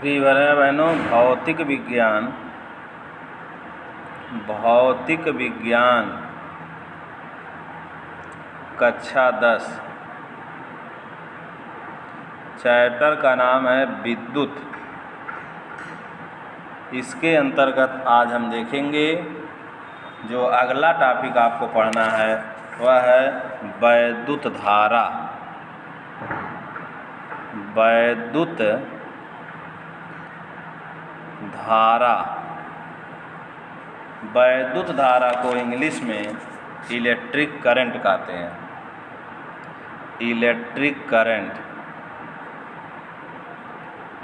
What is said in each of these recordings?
प्रिय भाइयों बहनों, भौतिक विज्ञान कक्षा 10 चैप्टर का नाम है विद्युत। इसके अंतर्गत आज हम देखेंगे जो अगला टॉपिक आपको पढ़ना है वह है वैद्युत धारा। वैद्युत धारा, वैद्युत धारा को इंग्लिश में इलेक्ट्रिक करंट कहते हैं। Electric current,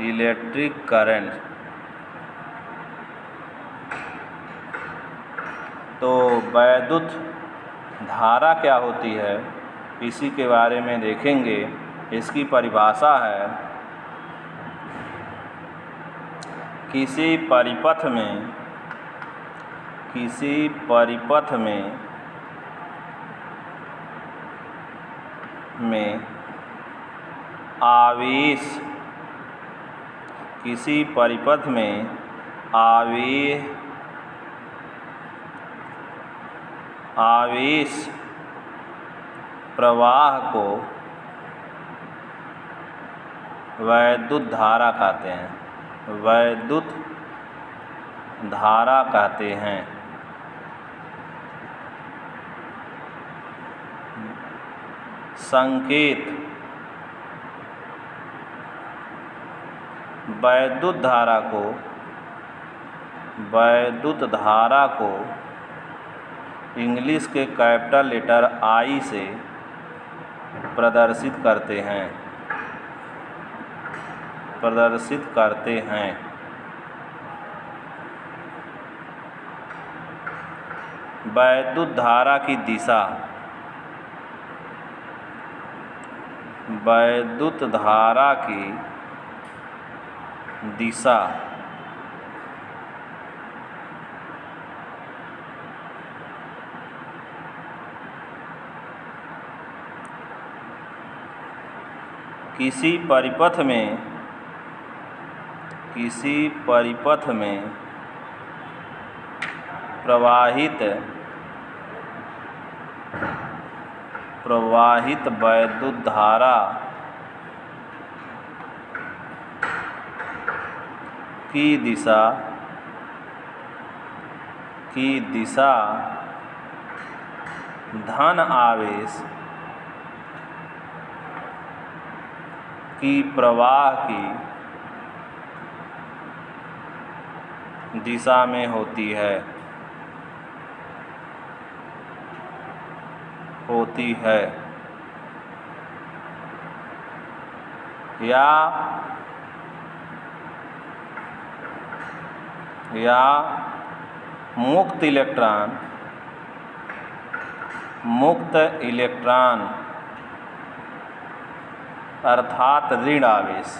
electric current. तो वैद्युत धारा क्या होती है इसी के बारे में देखेंगे। इसकी परिभाषा है किसी परिपथ में आवेश, किसी परिपथ में आवेश प्रवाह को वैद्युत धारा कहते हैं। वैद्युत धारा कहते हैं। संकेत, वैद्युत धारा को इंग्लिश के कैपिटल लेटर I से प्रदर्शित करते हैं। वैद्युत धारा की दिशा, वैद्युत धारा की दिशा किसी परिपथ में प्रवाहित वैद्युत धारा की दिशा धन आवेश की प्रवाह की दिशा में होती है। या मुक्त इलेक्ट्रॉन अर्थात ऋण आवेश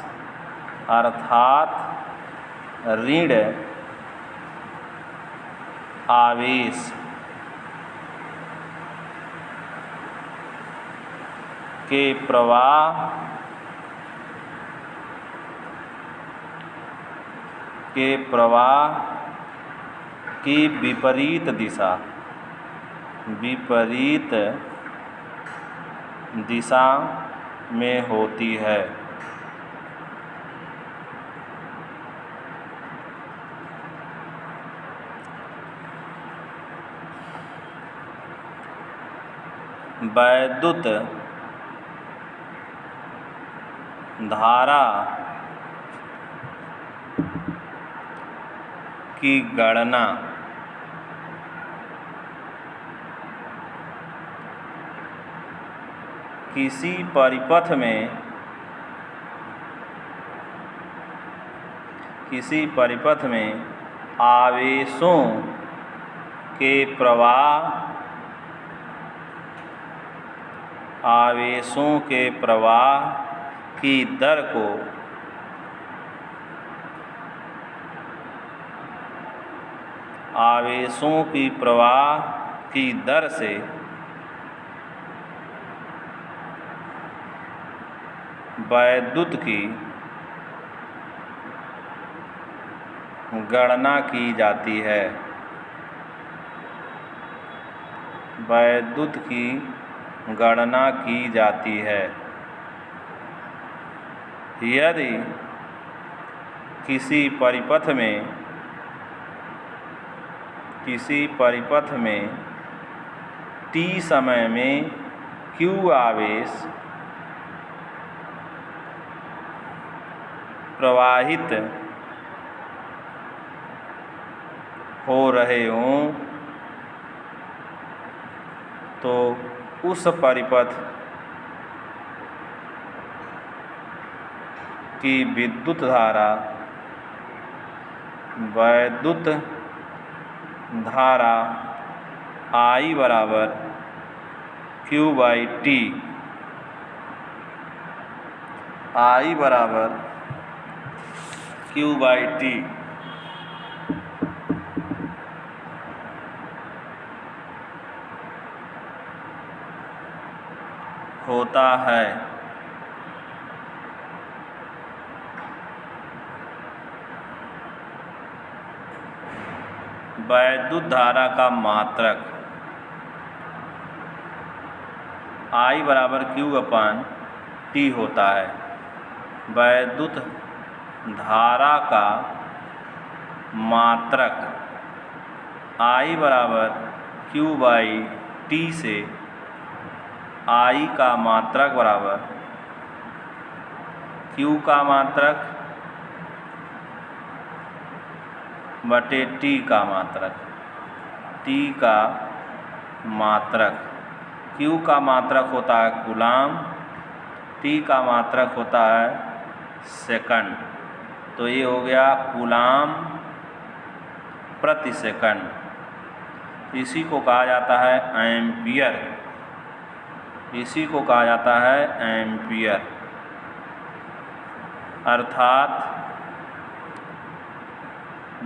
के प्रवाह की विपरीत दिशा में होती है। वैद्युत धारा की गणना किसी परिपथ में आवेशों के प्रवाह की दर को आवेशों की प्रवाह की दर से वैद्युत की गणना की जाती है। वैद्युत की गणना की जाती है। यदि किसी परिपथ में t समय में q आवेश प्रवाहित हो रहे हों तो उस परिपथ की वैद्युत धारा I बराबर Q/T। I बराबर Q/T होता है। वैद्युत धारा का मात्रक I बराबर Q/T होता है। वैद्युत धारा का मात्रक I बराबर Q/T से I का मात्रक बराबर Q का मात्रक बटे T का मात्रक। T का मात्रक, Q का मात्रक होता है कूलाम, T का मात्रक होता है सेकंड। तो ये हो गया कूलाम प्रति सेकंड। इसी को कहा जाता है एम्पियर। इसी को कहा जाता है एम्पियर। अर्थात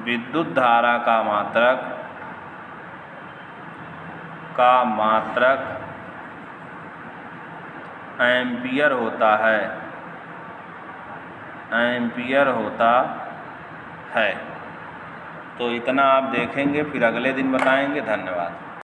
विद्युत धारा का मात्रक एम्पियर होता है। एम्पियर होता है। तो इतना आप देखेंगे, फिर अगले दिन बताएंगे। धन्यवाद।